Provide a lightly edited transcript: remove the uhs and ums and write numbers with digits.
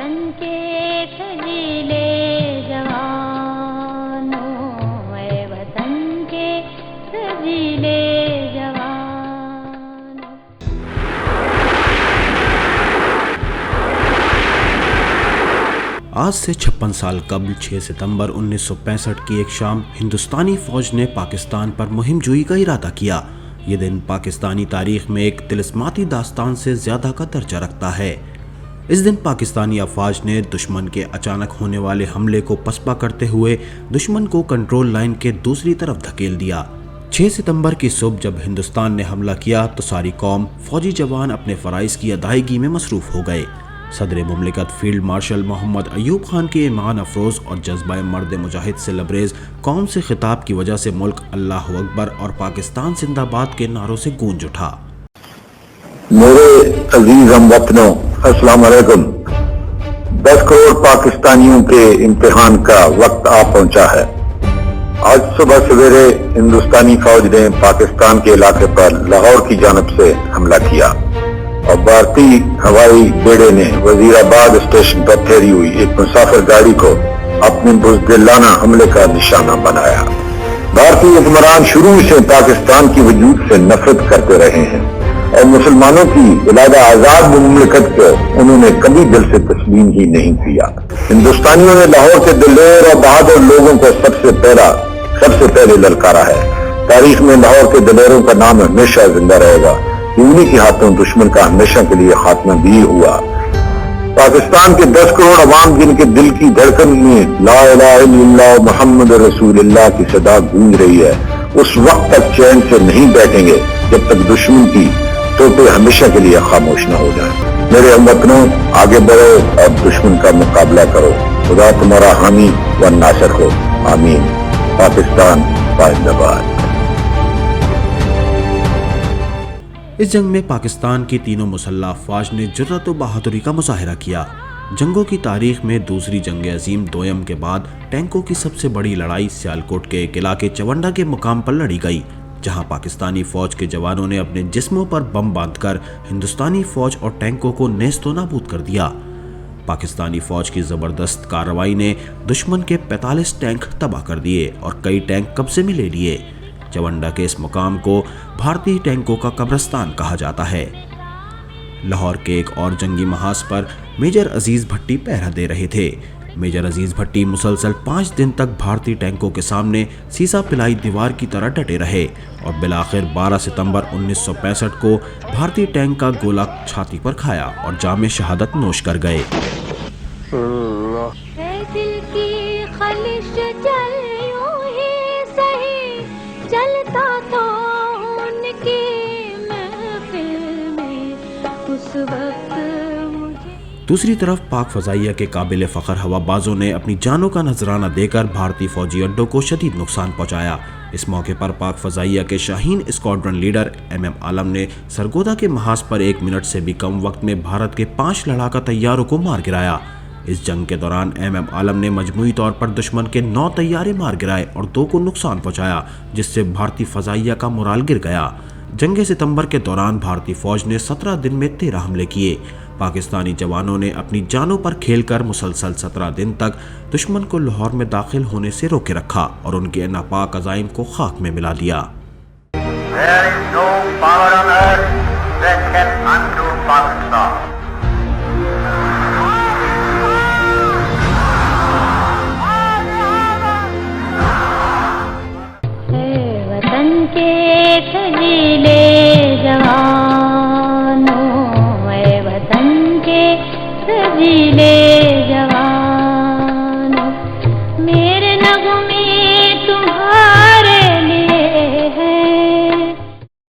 وطن کے سجیلے جوانوں، اے وطن کے سجیلے جوانوں۔ آج سے 56 سال قبل 6 ستمبر 1965 کی ایک شام ہندوستانی فوج نے پاکستان پر مہم جوئی کا ارادہ کیا۔ یہ دن پاکستانی تاریخ میں ایک طلسماتی داستان سے زیادہ کا درجہ رکھتا ہے۔ اس دن پاکستانی افواج نے دشمن کے اچانک ہونے والے حملے کو پسپا کرتے ہوئے دشمن کو کنٹرول لائن کے دوسری طرف دھکیل دیا۔ 6 ستمبر کی صبح جب ہندوستان نے حملہ کیا تو ساری قوم، فوجی جوان اپنے فرائض کی ادائیگی میں مصروف ہو گئے۔ صدر مملکت فیلڈ مارشل محمد ایوب خان کے ایمان افروز اور جذبہ مرد مجاہد سے لبریز قوم سے خطاب کی وجہ سے ملک اللہ اکبر اور پاکستان زندہ باد کے نعروں سے گونج اٹھا۔ میرے عزیز ہم وطنوں، السلام علیکم۔ 10 کروڑ پاکستانیوں کے امتحان کا وقت آ پہنچا ہے۔ آج صبح سویرے ہندوستانی فوج نے پاکستان کے علاقے پر لاہور کی جانب سے حملہ کیا اور بھارتی ہوائی بیڑے نے وزیر آباد اسٹیشن پر ٹھہری ہوئی ایک مسافر گاڑی کو اپنے بزدلانہ حملے کا نشانہ بنایا۔ بھارتی حکمران شروع سے پاکستان کی وجود سے نفرت کرتے رہے ہیں اور مسلمانوں کی علادہ آزاد مملکت کو انہوں نے کبھی دل سے تسلیم ہی نہیں کیا۔ ہندوستانیوں نے لاہور کے دلیر اور بہادر لوگوں کو سب سے پہلے للکارا ہے۔ تاریخ میں لاہور کے دلیروں کا نام ہمیشہ زندہ رہے گا۔ انہی کے ہاتھوں دشمن کا ہمیشہ کے لیے خاتمہ بھی ہوا۔ پاکستان کے 10 کروڑ عوام جن کے دل کی دھڑکن میں لا الہ الا اللہ محمد رسول اللہ کی صدا گونج رہی ہے، اس وقت تک چین سے نہیں بیٹھیں گے جب تک دشمن کی توپیں ہمیشہ کے لیے خاموش نہ ہو جائیں۔ میرے ہم وطنوں، آگے بڑھو اور دشمن کا مقابلہ کرو۔ خدا تمہارا حامی و ناصر ہو، آمین۔ پاکستان زندہ باد۔ اس جنگ میں پاکستان کی تینوں مسلح افواج نے جرأت و بہادری کا مظاہرہ کیا۔ جنگوں کی تاریخ میں دوسری جنگ عظیم دوئم کے بعد ٹینکوں کی سب سے بڑی لڑائی سیالکوٹ کے ایک علاقے چونڈا کے مقام پر لڑی گئی، جہاں پاکستانی فوج کے جوانوں نے اپنے جسموں پر بم باندھ کر ہندوستانی فوج اور ٹینکوں کو نیست و نابود کر دیا۔ پاکستانی فوج کی زبردست کارروائی نے دشمن کے 45 ٹینک تباہ کر دیے اور کئی ٹینک قبضے میں لے لیے۔ چونڈا کے اس مقام کو بھارتی ٹینکوں کا قبرستان کہا جاتا ہے۔ لاہور کے ایک اور جنگی محاذ پر میجر عزیز بھٹی پہرا دے رہے تھے۔ میجر عزیز بھٹی مسلسل 5 دن تک بھارتی ٹینکوں کے سامنے سیسا پلائی دیوار کی طرح ڈٹے رہے اور بالآخر 12 ستمبر 1965 کو بھارتی ٹینک کا گولہ چھاتی پر کھایا اور جام شہادت نوش کر گئے۔ دل کی خلش جل یوں ہی سہی چلتا تو ان کی محفل میں اس وقت مجھے۔ دوسری طرف پاک فضائیہ کے قابل فخر ہوا بازوں نے اپنی جانوں کا نذرانہ دے کر بھارتی فوجی اڈوں کو شدید نقصان پہنچایا۔ اس موقع پر پاک فضائیہ کے شاہین اسکواڈرن لیڈر ایم عالم نے سرگودا کے محاذ پر 1 منٹ سے بھی کم وقت میں بھارت کے 5 لڑاکا طیاروں کو مار گرایا۔ اس جنگ کے دوران ایم عالم نے مجموعی طور پر دشمن کے 9 طیارے مار گرائے اور 2 کو نقصان پہنچایا، جس سے بھارتی فضائیہ کا مورال گر گیا۔ جنگ ستمبر کے دوران بھارتی فوج نے 17 دن میں 13 حملے کیے۔ پاکستانی جوانوں نے اپنی جانوں پر کھیل کر مسلسل 17 دن تک دشمن کو لاہور میں داخل ہونے سے روکے رکھا اور ان کے ناپاک عزائم کو خاک میں ملا دیا۔ There is no power on earth that can undo Pakistan.